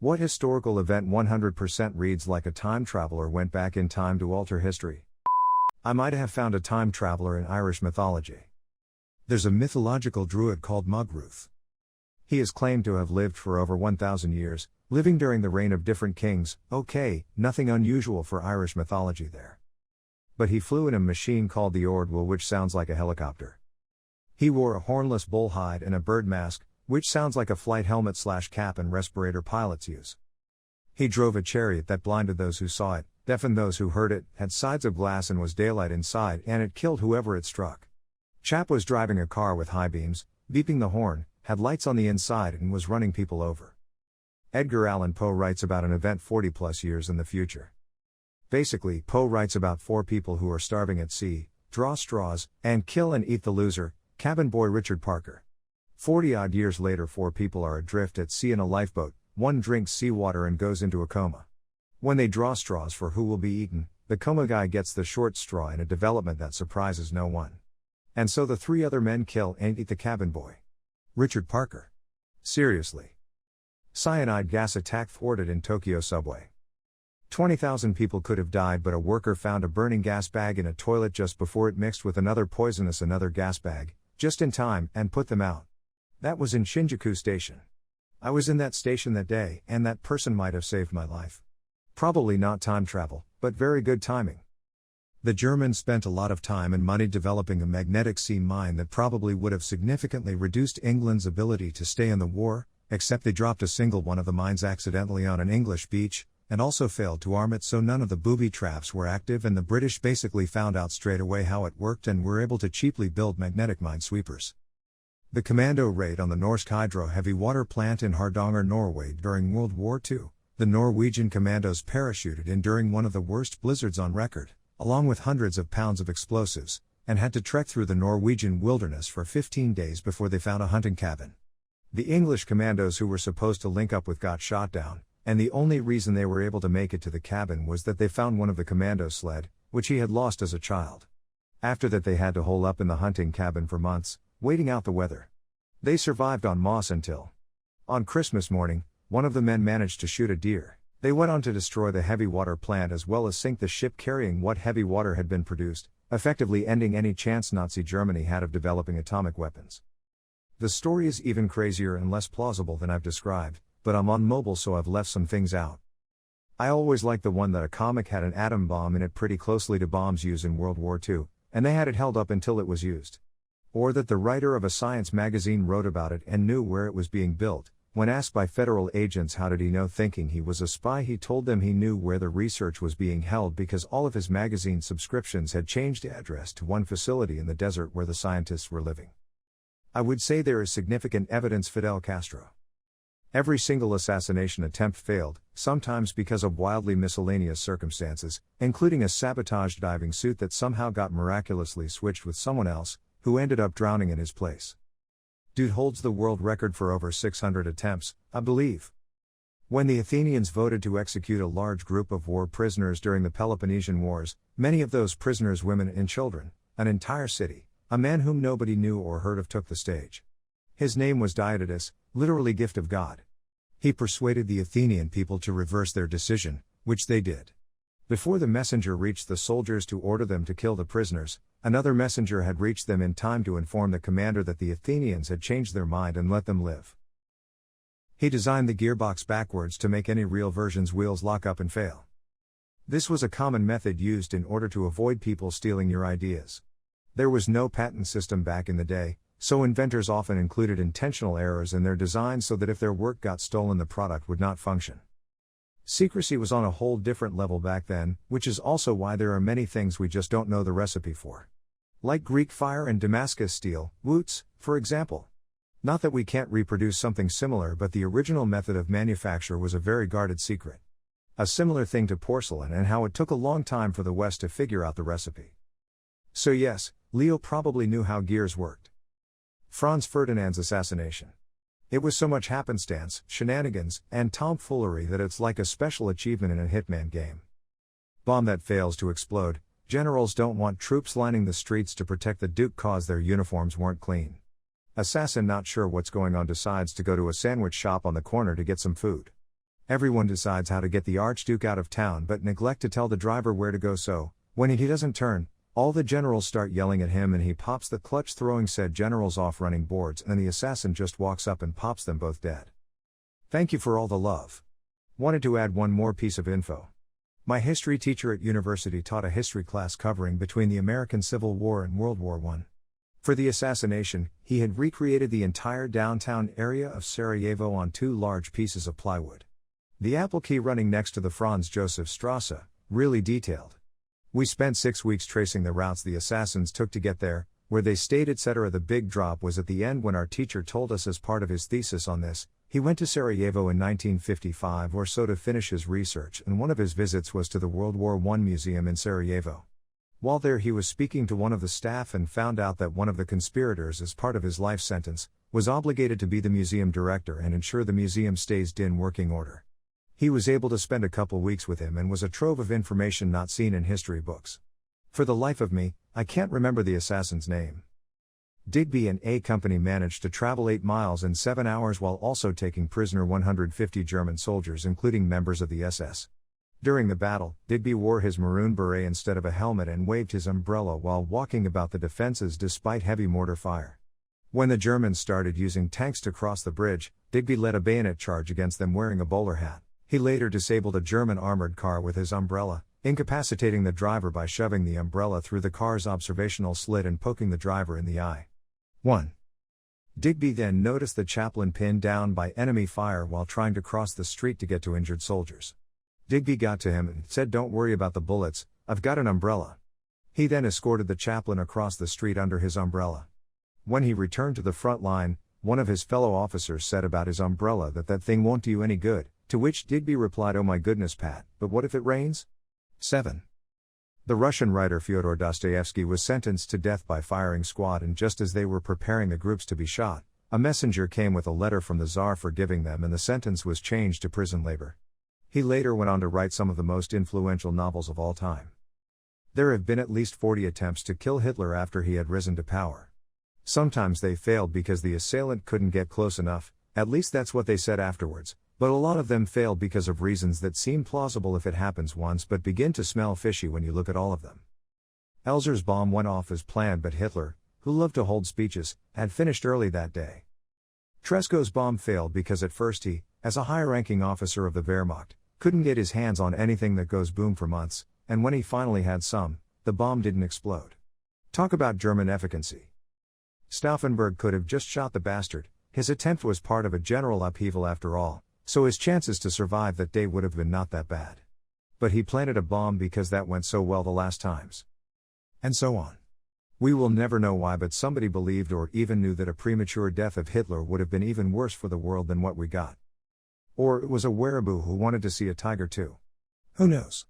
What historical event 100% reads like a time traveler went back in time to alter history? I might have found a time traveler in Irish mythology. There's a mythological druid called Mugruth. He is claimed to have lived for over 1,000 years, living during the reign of different kings. Okay, nothing unusual for Irish mythology there. But he flew in a machine called the Ordwell, which sounds like a helicopter. He wore a hornless bull hide and a bird mask, which sounds like a flight helmet / cap and respirator pilots use. He drove a chariot that blinded those who saw it, deafened those who heard it, had sides of glass and was daylight inside, and it killed whoever it struck. Chap was driving a car with high beams, beeping the horn, had lights on the inside and was running people over. Edgar Allan Poe writes about an event 40 plus years in the future. Basically, Poe writes about 4 people who are starving at sea, draw straws, and kill and eat the loser, cabin boy Richard Parker. 40-odd years later 4 people are adrift at sea in a lifeboat, one drinks seawater and goes into a coma. When they draw straws for who will be eaten, the coma guy gets the short straw in a development that surprises no one. And so the 3 other men kill and eat the cabin boy. Richard Parker. Seriously. Cyanide gas attack thwarted in Tokyo subway. 20,000 people could have died, but a worker found a burning gas bag in a toilet just before it mixed with another poisonous gas bag, just in time, and put them out. That was in Shinjuku Station. I was in that station that day, and that person might have saved my life. Probably not time travel, but very good timing. The Germans spent a lot of time and money developing a magnetic sea mine that probably would have significantly reduced England's ability to stay in the war, except they dropped a single one of the mines accidentally on an English beach, and also failed to arm it so none of the booby traps were active, and the British basically found out straight away how it worked and were able to cheaply build magnetic minesweepers. The Commando Raid on the Norsk Hydro heavy water plant in Hardanger, Norway during World War II, the Norwegian commandos parachuted in during one of the worst blizzards on record, along with hundreds of pounds of explosives, and had to trek through the Norwegian wilderness for 15 days before they found a hunting cabin. The English commandos who were supposed to link up with got shot down, and the only reason they were able to make it to the cabin was that they found one of the commandos' sled, which he had lost as a child. After that they had to hole up in the hunting cabin for months, waiting out the weather. They survived on moss until, on Christmas morning, one of the men managed to shoot a deer. They went on to destroy the heavy water plant as well as sink the ship carrying what heavy water had been produced, effectively ending any chance Nazi Germany had of developing atomic weapons. The story is even crazier and less plausible than I've described, but I'm on mobile so I've left some things out. I always liked the one that a comic had an atom bomb in it pretty closely to bombs used in World War II, and they had it held up until it was used. Or that the writer of a science magazine wrote about it and knew where it was being built. When asked by federal agents how did he know, thinking he was a spy, he told them he knew where the research was being held because all of his magazine subscriptions had changed address to one facility in the desert where the scientists were living. I would say there is significant evidence Fidel Castro. Every single assassination attempt failed, sometimes because of wildly miscellaneous circumstances, including a sabotaged diving suit that somehow got miraculously switched with someone else, who ended up drowning in his place. Dude holds the world record for over 600 attempts, I believe. When the Athenians voted to execute a large group of war prisoners during the Peloponnesian Wars, many of those prisoners women and children, an entire city, a man whom nobody knew or heard of took the stage. His name was Diodotus, literally gift of God. He persuaded the Athenian people to reverse their decision, which they did. Before the messenger reached the soldiers to order them to kill the prisoners, another messenger had reached them in time to inform the commander that the Athenians had changed their mind and let them live. He designed the gearbox backwards to make any real version's wheels lock up and fail. This was a common method used in order to avoid people stealing your ideas. There was no patent system back in the day, so inventors often included intentional errors in their design so that if their work got stolen the product would not function. Secrecy was on a whole different level back then, which is also why there are many things we just don't know the recipe for. Like Greek fire and Damascus steel, woots, for example. Not that we can't reproduce something similar, but the original method of manufacture was a very guarded secret. A similar thing to porcelain and how it took a long time for the West to figure out the recipe. So yes, Leo probably knew how gears worked. Franz Ferdinand's assassination. It was so much happenstance, shenanigans, and tomfoolery that it's like a special achievement in a Hitman game. Bomb that fails to explode. Generals don't want troops lining the streets to protect the Duke cause their uniforms weren't clean. Assassin not sure what's going on decides to go to a sandwich shop on the corner to get some food. Everyone decides how to get the Archduke out of town but neglect to tell the driver where to go, so, when he doesn't turn, all the generals start yelling at him and he pops the clutch, throwing said generals off running boards, and the assassin just walks up and pops them both dead. Thank you for all the love. Wanted to add one more piece of info. My history teacher at university taught a history class covering between the American Civil War and World War I. For the assassination, he had recreated the entire downtown area of Sarajevo on 2 large pieces of plywood. The apple key running next to the Franz Josef Strasse, really detailed. We spent 6 weeks tracing the routes the assassins took to get there, where they stayed, etc. The big drop was at the end when our teacher told us, as part of his thesis on this, he went to Sarajevo in 1955 or so to finish his research, and one of his visits was to the World War I Museum in Sarajevo. While there, he was speaking to one of the staff and found out that one of the conspirators, as part of his life sentence, was obligated to be the museum director and ensure the museum stays in working order. He was able to spend a couple weeks with him and was a trove of information not seen in history books. For the life of me, I can't remember the assassin's name. Digby and A Company managed to travel 8 miles in 7 hours while also taking prisoner 150 German soldiers, including members of the SS. During the battle, Digby wore his maroon beret instead of a helmet and waved his umbrella while walking about the defenses despite heavy mortar fire. When the Germans started using tanks to cross the bridge, Digby led a bayonet charge against them wearing a bowler hat. He later disabled a German armored car with his umbrella, incapacitating the driver by shoving the umbrella through the car's observational slit and poking the driver in the eye. 1. Digby then noticed the chaplain pinned down by enemy fire while trying to cross the street to get to injured soldiers. Digby got to him and said, "Don't worry about the bullets, I've got an umbrella." He then escorted the chaplain across the street under his umbrella. When he returned to the front line, one of his fellow officers said about his umbrella that thing won't do you any good, to which Digby replied, "Oh my goodness, Pat, but what if it rains?" 7. The Russian writer Fyodor Dostoevsky was sentenced to death by firing squad, and just as they were preparing the groups to be shot, a messenger came with a letter from the Tsar forgiving them, and the sentence was changed to prison labor. He later went on to write some of the most influential novels of all time. There have been at least 40 attempts to kill Hitler after he had risen to power. Sometimes they failed because the assailant couldn't get close enough, at least that's what they said afterwards, but a lot of them failed because of reasons that seem plausible if it happens once but begin to smell fishy when you look at all of them. Elzer's bomb went off as planned, but Hitler, who loved to hold speeches, had finished early that day. Tresco's bomb failed because at first he, as a high-ranking officer of the Wehrmacht, couldn't get his hands on anything that goes boom for months, and when he finally had some, the bomb didn't explode. Talk about German efficacy. Stauffenberg could have just shot the bastard. His attempt was part of a general upheaval after all, so his chances to survive that day would have been not that bad. But he planted a bomb because that went so well the last times. And so on. We will never know why, but somebody believed or even knew that a premature death of Hitler would have been even worse for the world than what we got. Or it was a wereaboo who wanted to see a tiger too. Who knows?